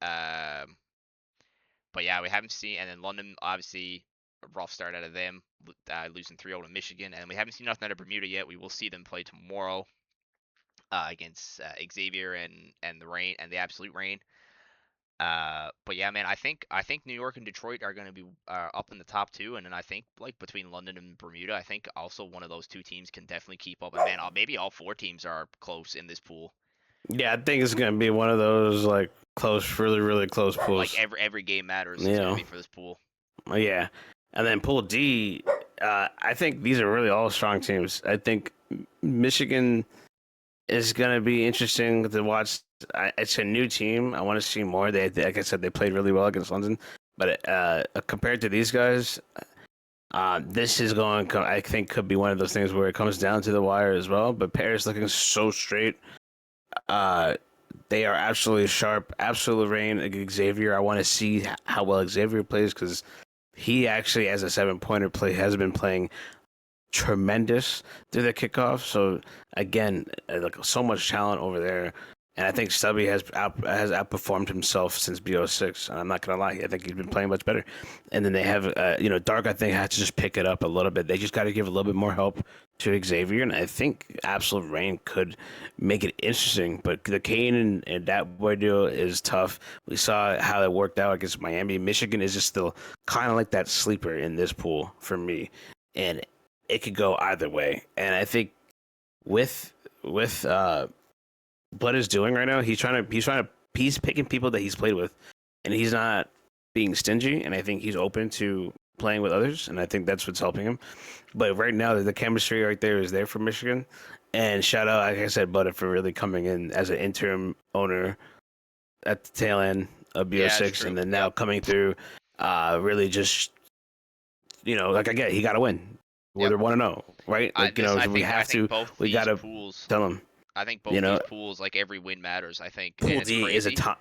Um, but yeah, we haven't seen, and then London obviously a rough start out of them, losing 3-0 to Michigan, and we haven't seen nothing out of Bermuda yet. We will see them play tomorrow against Xavier and the Rain and the Absolute Rain. But yeah, man, I think New York and Detroit are going to be up in the top two, and then I think like between London and Bermuda, I think also one of those two teams can definitely keep up. And man, maybe all four teams are close in this pool. Yeah, I think it's gonna be one of those like close, really, really close Like pools. every game matters. You It's going to know, be for this pool. yeah. And then Pool D, I think these are really all strong teams. I think Michigan is gonna be interesting to watch. It's a new team. I want to see more. Like I said, they played really well against London, but compared to these guys, this is going. I think could be one of those things where it comes down to the wire as well. But Paris looking so straight. Uh, they are absolutely sharp. Absolute rain. Xavier. I want to see how well Xavier plays because he actually, as a 7-pointer has been playing tremendous through the kickoff. So again, like so much talent over there. And I think Stubby has outperformed himself since BO6. And I'm not gonna lie, I think he's been playing much better. And then they have, Dark. I think had to just pick it up a little bit. They just got to give a little bit more help to Xavier, and I think Absolute Rain could make it interesting. But the Kane and that boy duo is tough. We saw how it worked out against Miami. Michigan is just still kind of like that sleeper in this pool for me, and it could go either way. And I think with what is doing right now, he's picking people that he's played with, and he's not being stingy. And I think he's open to playing with others, and I think that's what's helping him. But right now, the chemistry right there is there for Michigan. And shout out, like I said, Butter for really coming in as an interim owner at the tail end of Yeah, it's BO6, true. and then now coming through, really just like I get, he got to win. Yep. Whether 1-0, right? Like I think both we these gotta pools. tell him. I think You both know, these pools, like every win matters. I think, and Pool it's D is a crazy. top.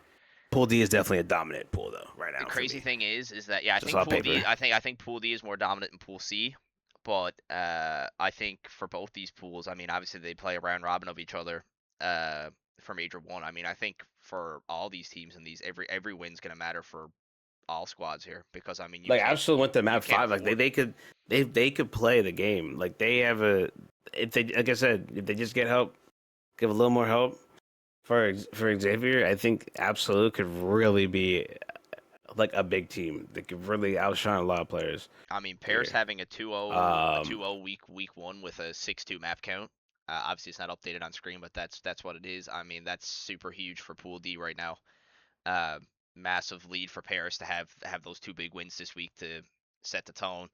Pool D is definitely a dominant pool though right The now for crazy me. thing is that yeah, I Just think on Pool D. paper. I think Pool D is more dominant than Pool C. But I think for both these pools, I mean, obviously they play a round robin of each other for Major One. I mean, I think for all these teams and these every win's gonna matter for all squads here because I mean Like Absolute went to you map can't 5. Like afford. they could play the game. Like they have a if they like I said, if they just get help, give a little more help for Xavier, I think Absolute could really be like a big team. They could really outshine a lot of players I mean, Paris here. having a 2-0 Um 2-0 week one with a 6-2 map count. Obviously, it's not updated on screen, but that's what it is. I mean, that's super huge for Pool D right now. Uh, Massive lead for Paris to have those two big wins this week to set the tone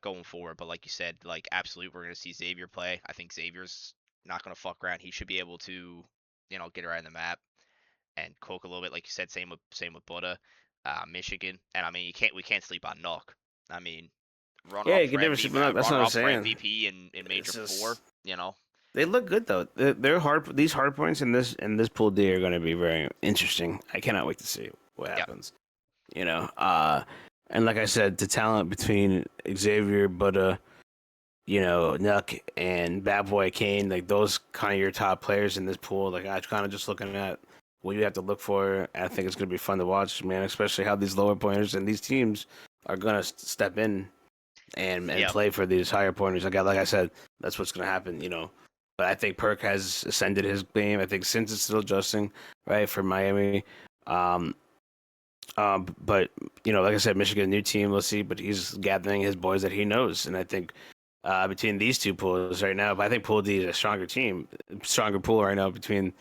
going forward. But like you said, like absolute, we're gonna see Xavier play. I think Xavier's not gonna fuck around. He should be able to, get around the map and cook a little bit. Like you said, same with Buddha, Michigan, and I mean we can't sleep on Nook. I mean, yeah, you can never sleep on that. That's what runner I'm up for saying. MVP in Major It's Four. just You know, they look good though. They're hard. These hard points in this pool D are going to be very interesting. I cannot wait to see what yeah, happens. You know, and like I said, the talent between Xavier, Buddha, Nuck and Bad Boy Kane, like those kind of your top players in this pool. Like I kind of just looking at what you have to look for. I think it's going to be fun to watch, man. Especially how these lower pointers and these teams are going to step in and yeah, play for these higher pointers. Like I said, that's what's going to happen. But I think Perk has ascended his game. I think since it's still adjusting, right, for Miami. Um, but like I said, Michigan, new team. Let's see, but he's gathering his boys that he knows, and I think between these two pools right now, but I think Pool D is a stronger team, stronger pool right now between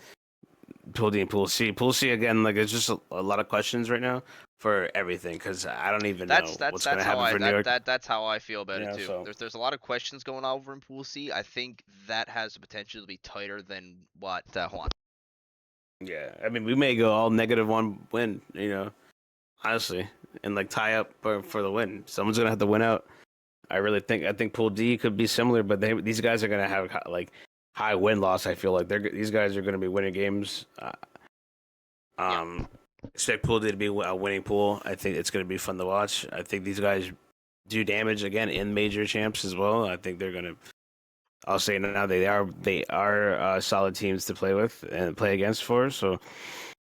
Pool D and Pool C. Pool C again, like it's just a lot of questions right now for everything because I don't even that's know that's what's going that's to how happen I for New that York. that that's how I feel about it too. So There's a lot of questions going on over in Pool C. I think that has the potential to be tighter than what. Hold on. yeah, I mean we may go all -1 win, honestly, and like tie up for the win. Someone's gonna have to win out. I think Pool D could be similar, but these guys are gonna have like high win loss. I feel like these guys are gonna be winning games. Yeah. Expect Pool D to be a winning pool. I think it's gonna be fun to watch. I think these guys do damage again in major champs as well. I think they're gonna. I'll say now they are solid teams to play with and play against for. So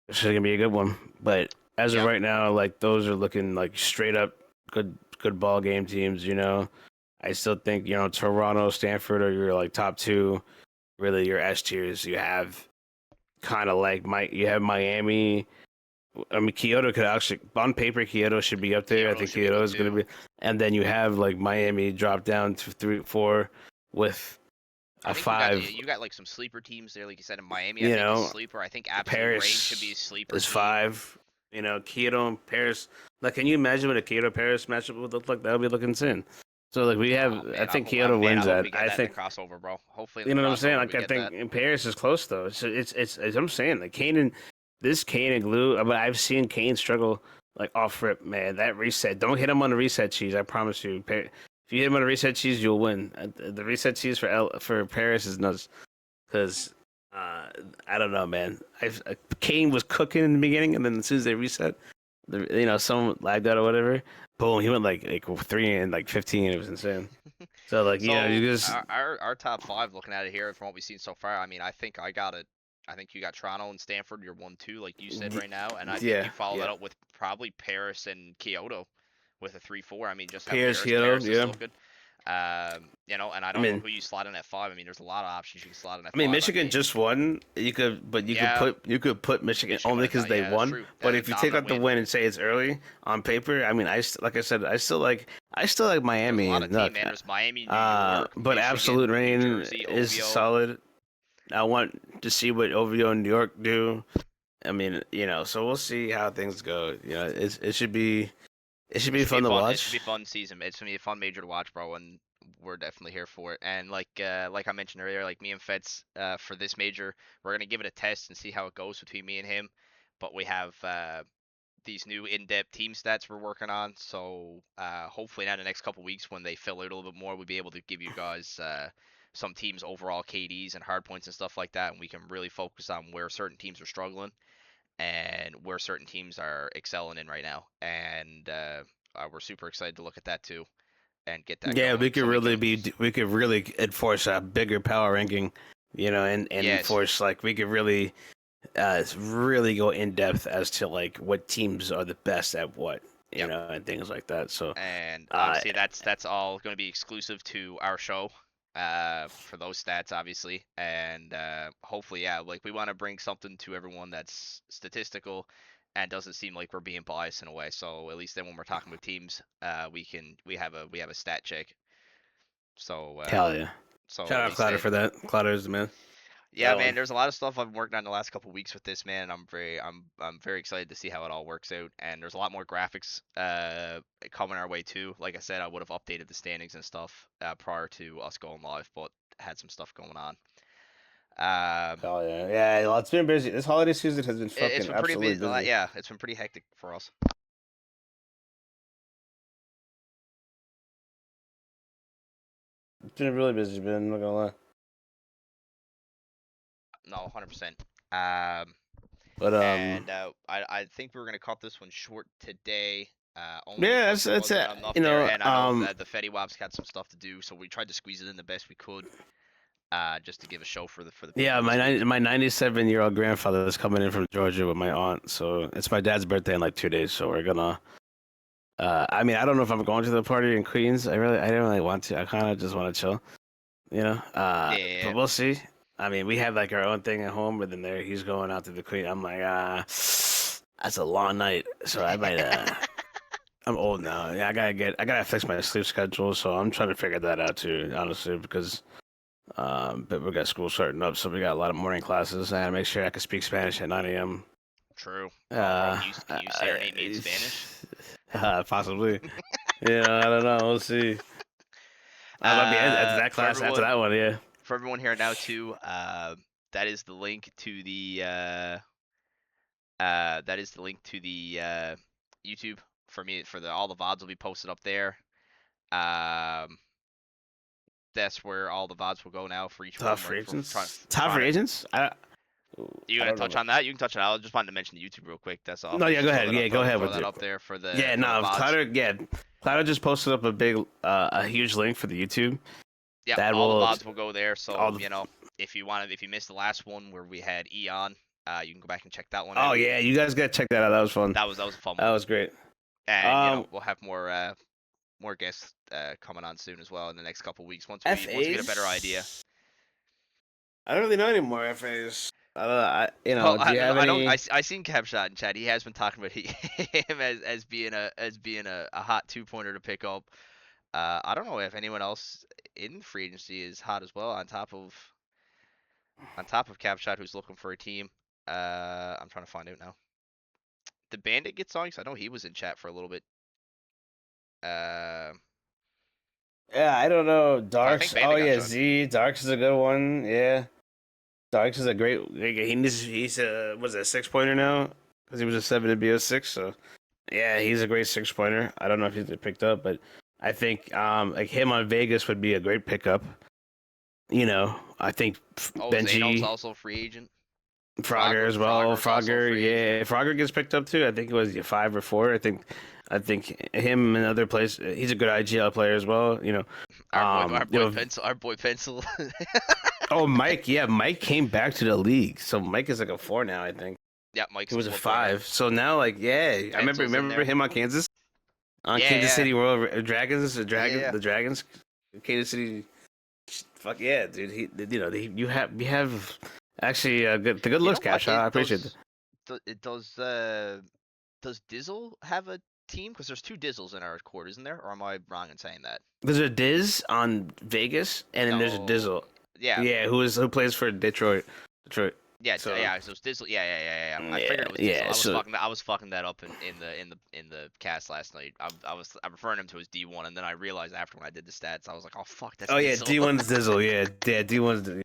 it's gonna be a good one. But as of Yeah. right now, like those are looking like straight up good ball game teams. I still think Toronto, Stanford are your like top two, really your S tiers. You have kind of like you have Miami, I mean, Kyoto could actually, on paper, Kyoto should be up there. I Kyoto think should be Kyoto good is going to too. be, and then you have like Miami drop down to 3, 4 with I a think you got 5. you got like some sleeper teams there, like you said in Miami. I You think is know, sleeper. I think Absolute Rain should be a Paris sleeper is team. 5. You know, Kyoto and Paris. Like, can you imagine what a Kyoto Paris matchup would look like? That would be looking insane. So like we Oh have, I man, think Kyoto I wins hope that. we get I that in the think crossover, bro. Hopefully in you the know what I'm saying. crossover Like we I get that. think Paris is close though. It's I'm saying like Kane and this Kane and Glue. But I've seen Kane struggle like off rip, man. That reset. Don't hit him on the reset cheese. I promise you. If you hit him on the reset cheese, you'll win. The reset cheese for Paris is nuts. Because I don't know, man. Kane was cooking in the beginning, and then as soon as they reset, someone lagged out or whatever. Boom, he went like 3 and 15. It was insane. So like So you just our top five, looking at it here from what we've seen so far, I mean, I think I got it. I think you got Toronto and Stanford. You're 1-2, like you said right now, and I think yeah you follow yeah. that up with probably Paris and Kyoto with a 3-4. I mean, just how Paris, Kyoto, Paris is yeah. looking. And I I don't know mean, who you slot in at 5. I mean, there's a lot of options you can slot in at I mean, 5. I Michigan mean, just won. But yeah, you could put Michigan Michigan only won because they yeah, that's won. true. But That's a if you take dominant out the win. win and say it's early on paper, I mean, like I said, I still like There's a Miami lot and of team, look. man. There's Miami, New York, But Michigan, Absolute New Rain Jersey, is OVO. solid. I want to see what OVO and New York do. I mean, so we'll see how things go. It should be It should be fun to fun. It should be watch. a fun season. It's gonna be a fun major to watch, bro, and we're definitely here for it. And like I mentioned earlier, like me and Fets, for this major, we're gonna give it a test and see how it goes between me and him. But we have these new in-depth team stats we're working on, so hopefully now in the next couple weeks when they fill out a little bit more, we'll be able to give you guys some teams overall KDs and hard points and stuff like that, and we can really focus on where certain teams are struggling and where certain teams are excelling in right now. And we're super excited to look at that too and get that Yeah, going. So we could really enforce a bigger power ranking, and yes, enforce like we could really go in depth as to like what teams are the best at what, yep. and things like that. So, And uh, obviously that's all going to be exclusive to our show. For those stats, obviously, and hopefully, yeah, like we want to bring something to everyone that's statistical and doesn't seem like we're being biased in a way. So at least then when we're talking with teams, we have a stat check. So hell yeah! so Shout at out least Clouter then, for that. Clouter's the man. yeah, That man. one. There's a lot of stuff I've been working on the last couple weeks with this, man. And I'm very excited to see how it all works out. And there's a lot more graphics coming our way too. Like I said, I would have updated the standings and stuff prior to us going live, but had some stuff going on. Hell yeah! Yeah, well, it's been busy. This holiday season has been It's fucking been pretty absolutely busy. busy. Yeah, it's been pretty hectic for us. It's been really busy, man. I'm not gonna lie. No, 100%. Um, But and I think we were gonna cut this one short today. Only yeah, because it's there it's wasn't a enough you there, know and I know that the Fetty Wap's got some stuff to do, so we tried to squeeze it in the best we could, just to give a show for the Yeah, people this week. my 97-year-old grandfather is coming in from Georgia with my aunt, so it's my dad's birthday in like 2 days. So we're gonna. I mean, I don't know if I'm going to the party in Queens. I don't really want to. I kind of just want to chill, you know. Yeah, But we'll see. I mean, we have like our own thing at home, but then he's going out to the Queen. I'm like, that's a long night, so I might. I'm old now. Yeah, I gotta fix my sleep schedule, so I'm trying to figure that out too, honestly, because but we got school starting up, so we got a lot of morning classes. I gotta make sure I can speak Spanish at 9 a.m. true. Oh, bro, Uh, can you serenade me in Spanish? Possibly. I don't know. We'll see. I'll be after that For class. After that one, yeah. everyone here now too. That is the link to the YouTube for me for the all the VODs will be posted up there. Um, that's where all the VODs will go now for each one. Top free We're trying agents. Top trying free to. agents. You I gonna don't touch know. on that? You can touch on that. I just wanted to mention the YouTube real quick. That's all. No, yeah. Go Just throw ahead. that up. Yeah, go ahead Throw with that it. up there for Yeah, the no. VODs. Clouter just posted up a huge link for the YouTube. Yeah, That all the will VODs will go there. all So the. if you missed the last one where we had Eon, you can go back and check that one Oh out. yeah, you guys gotta check that out. That was fun. That was a fun That one. was great. And Um, we'll have more guests coming on soon as well in the next couple weeks once we get a better idea. FAs. I don't really know anymore FAs. Well, do you have I know any? I seen Capshot in chat. He has been talking about him as being a hot 2-pointer to pick up. I don't know if anyone else in free agency is hot as well on top of Capshot who's looking for a team. I'm trying to find out now. The Bandit get songs. I know he was in chat for a little bit. Uh, Yeah, I don't know. but I think Darks. Oh Bandit got yeah, Sean. Z. Darks is a good one. Yeah, Darks is a great. He's a was it a 6 pointer now because he was a 7 to BO6. So yeah, he's a great 6 pointer. I don't know if he's been picked up, but I think like him on Vegas would be a great pickup. I think Oh, Zanov's Benji, also a free agent. Frogger as well. Frogger's also a Frogger, free agent. yeah, Frogger gets picked up too. I think it was 5 or 4. I think him and other players. He's a good IGL player as well. Our boy Pencil. Oh, Mike, yeah, Mike came back to the league, so Mike is like a 4 now. I think Yeah, he Mike's a was a 4-pointer. 5. So now, like, yeah, I Pencil's in remember there. him on Kansas, Yeah, Kansas yeah. City World Dragons, Yeah. the Dragons, Kansas City. Fuck yeah, dude. You have actually the good You looks, know what? Cash. I appreciate it. Does Dizzle have a team? Because there's two Dizzles in our court, isn't there? Or am I wrong in saying that? There's a Diz on Vegas, and then there's a No. Dizzle. Yeah. Yeah, who plays for Detroit. Yeah, So yeah. So it's Dizzle. Yeah. I yeah, figured it was yeah. Dizzle. So I was fucking that up in the cast last night. I'm referring him to as D1, and then I realized after when I did the stats, I was like, oh fuck, that's oh yeah, Dizzle. D1's Dizzle. Yeah, D1's.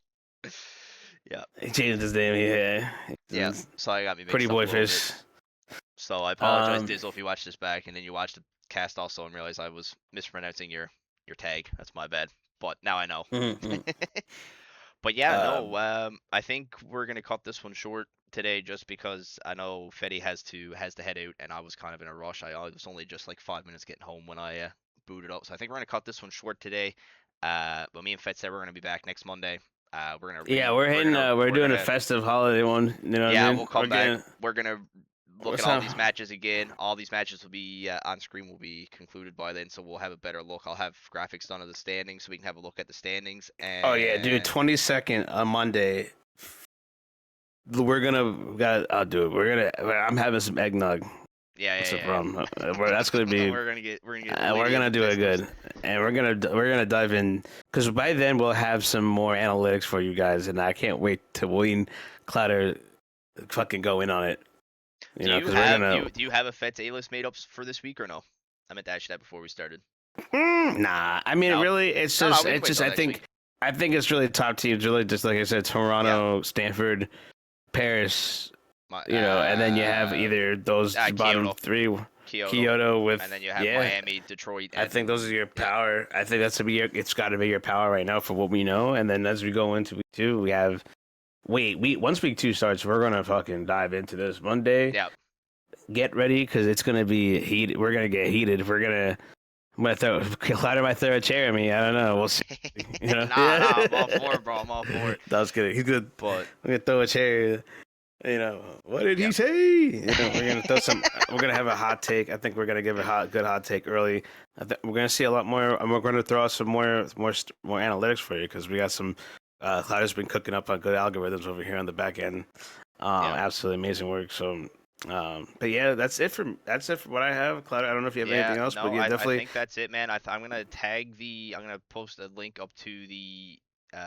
Yeah. He changed his name. Yeah. Yeah. So I got me Pretty mixed up a boy little bit. fish. So I apologize, Um, Dizzle, if you watch this back and then you watch the cast also and realize I was mispronouncing your tag. That's my bad. But now I know. mhm. But yeah, Um, no, I think we're gonna cut this one short today just because I know Fetty has to head out and I was kind of in a rush. I was only just like 5 minutes getting home when I booted up. So I think we're gonna cut this one short today. But me and Fett said we're gonna be back next Monday. We're gonna yeah, we're hitting. We're doing a festive holiday one. You know what yeah, I mean? we'll come We're back. getting. We're gonna look What's at all up? these matches again. All these matches will be on screen. Will be concluded by then, so we'll have a better look. I'll have graphics done of the standings, so we can have a look at the standings. Oh yeah, dude. And 22nd on Monday. I'll do it. I'm having some eggnog. yeah, That's the yeah. problem. That's gonna be. we're gonna get We're gonna do it good, and we're gonna dive in because by then we'll have some more analytics for you guys, and I can't wait to Wayne Clouter fucking go in on it. Do you Because have we're gonna. do you have a Fets A list made up for this week or no? I meant to ask you that before we started. Nah, I mean, No? really, it's No, just, we can wait till next week. I think it's really top teams. Really, just like I said, Toronto, Stanford, Paris, and then you have either those bottom Kyoto. three, Kyoto with, And then you have Miami, Detroit. I think those are your power. I think it's got to be your power right now for what we know. And then as we go into week 2, we have, once week 2 starts, we're going to fucking dive into this Monday. Yeah. Get ready because it's going to be heated. We're going to get heated. I'm going to Clouter might throw a chair at me. I don't know. We'll see. Nah, I'm all for it, bro. I'm all for it. That was good. He's good. But I'm going to throw a chair. What did he say? We're gonna throw some. We're gonna have a hot take. I think we're gonna give a good hot take early. We're gonna see a lot more, and we're gonna throw out some more analytics for you because we got some. Clouter's been cooking up on good algorithms over here on the back end. Absolutely amazing work. So, but yeah, that's it for what I have. Clouter, I don't know if you have anything else, but yeah, definitely. I think that's it, man. I'm gonna I'm gonna post a link up to the.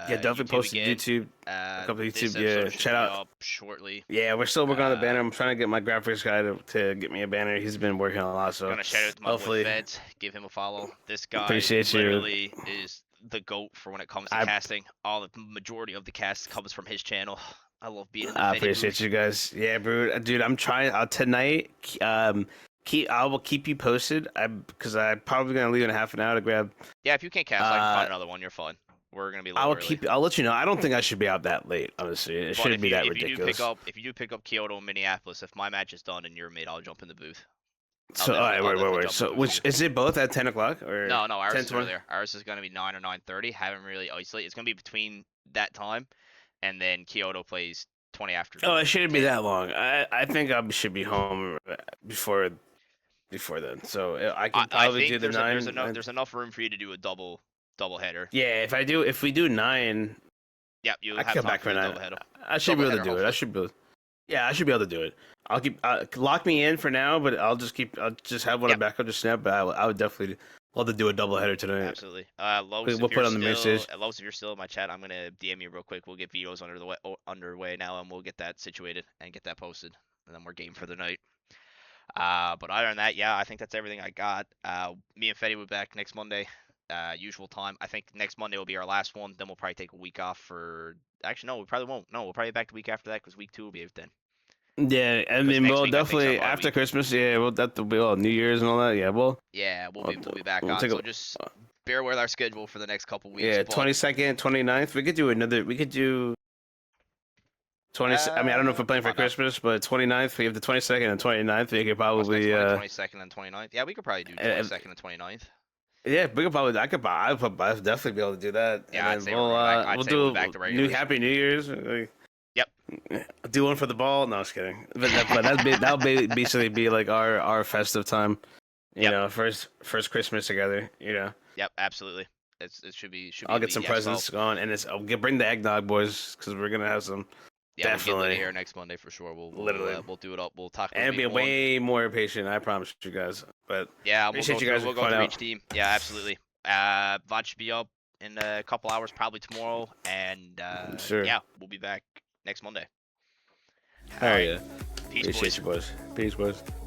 Definitely post to YouTube. A couple of YouTube. Yeah, shout out. Up shortly. Yeah, we're still working on the banner. I'm trying to get my graphics guy to get me a banner. He's been working a lot, so I'm gonna shout out to my boy Feds. Give him a follow. This guy literally is the GOAT for when it comes to casting. All the majority of the cast comes from his channel. I love being in the I appreciate you guys. Yeah, bro, dude. I'm trying tonight. I will keep you posted. Because I'm probably gonna leave in half an hour to grab. Yeah, if you can't cast, I can find another one. You're fine. We're gonna be. I'll let you know. I don't think I should be out that late. Honestly, it shouldn't be that ridiculous. If you do pick up Kyoto and Minneapolis, if my match is done and you're made, I'll jump in the booth. So all right, wait. So which is it? Both at 10 o'clock or no? Ours is earlier. Ours is gonna be 9 or 9:30. Haven't really isolated. It's gonna be between that time, and then Kyoto plays 20 after. Oh, it shouldn't be that long. I think I should be home before then. So I can probably do the 9. There's enough room for you to do a double header. Yeah, if we do 9, Yep, you I have can come time back for for the that. doubleheader. I should be able to Doubleheader, do it. I hopefully. should be. Yeah, I should be able to do it. I'll keep lock me in for now, but I'll just have one Yep. of backup just snap. But I would definitely love to do a doubleheader tonight. Absolutely. Los, We'll if put you're it on the still message. Los, if you're still in my chat, I'm gonna DM you real quick. We'll get VODs underway now, and we'll get that situated and get that posted, and then we're game for the night. But other than that, yeah, I think that's everything I got. Me and Fetty will be back next Monday, usual time. I think next Monday will be our last one. Then we'll probably take a week off for. Actually, no, we probably won't. No, we'll probably be back the week after that because week 2 will be then. Yeah, I Because mean, next we'll week I think's our definitely bye after week. Christmas. Yeah, we'll that will be all New Year's and all that. Yeah, Yeah, we'll be back we'll on. take a So just bear with our schedule for the next couple weeks. yeah But 22nd, 29th. We could do another. We could do 20. I mean, I don't know if we're playing come for on now. Christmas, but 29th. We have the 22nd and 29th. We could What's next probably Monday? 22nd and 29th. Yeah, we could probably do uh, 22nd and 29th. yeah, we could probably. I'd definitely be able to do that. Yeah, And I'd then say I'd we'll say we'll be back do to new regulars. Happy New Year's. Yep. Do one for the ball. No, I was kidding. But that'll basically be like our festive time. You Yep. know, first Christmas together. You know, Yep. Absolutely. It should be I'll get elite. some Yeah. presents going, and bring the eggnog, boys, because we're gonna have some. Yeah, we'll get lit Definitely. here next Monday for sure. Literally. We'll do it up. We'll talk about And be week 1. way more patient. I promise you guys. But Yeah, appreciate you guys we'll for go coming through out. each team. Yeah, absolutely. VOD should be up in a couple hours, probably tomorrow, and Sure. yeah, we'll be back next Monday. All right. Alright. Yeah. Peace, Appreciate boys. you, boys. Peace, boys.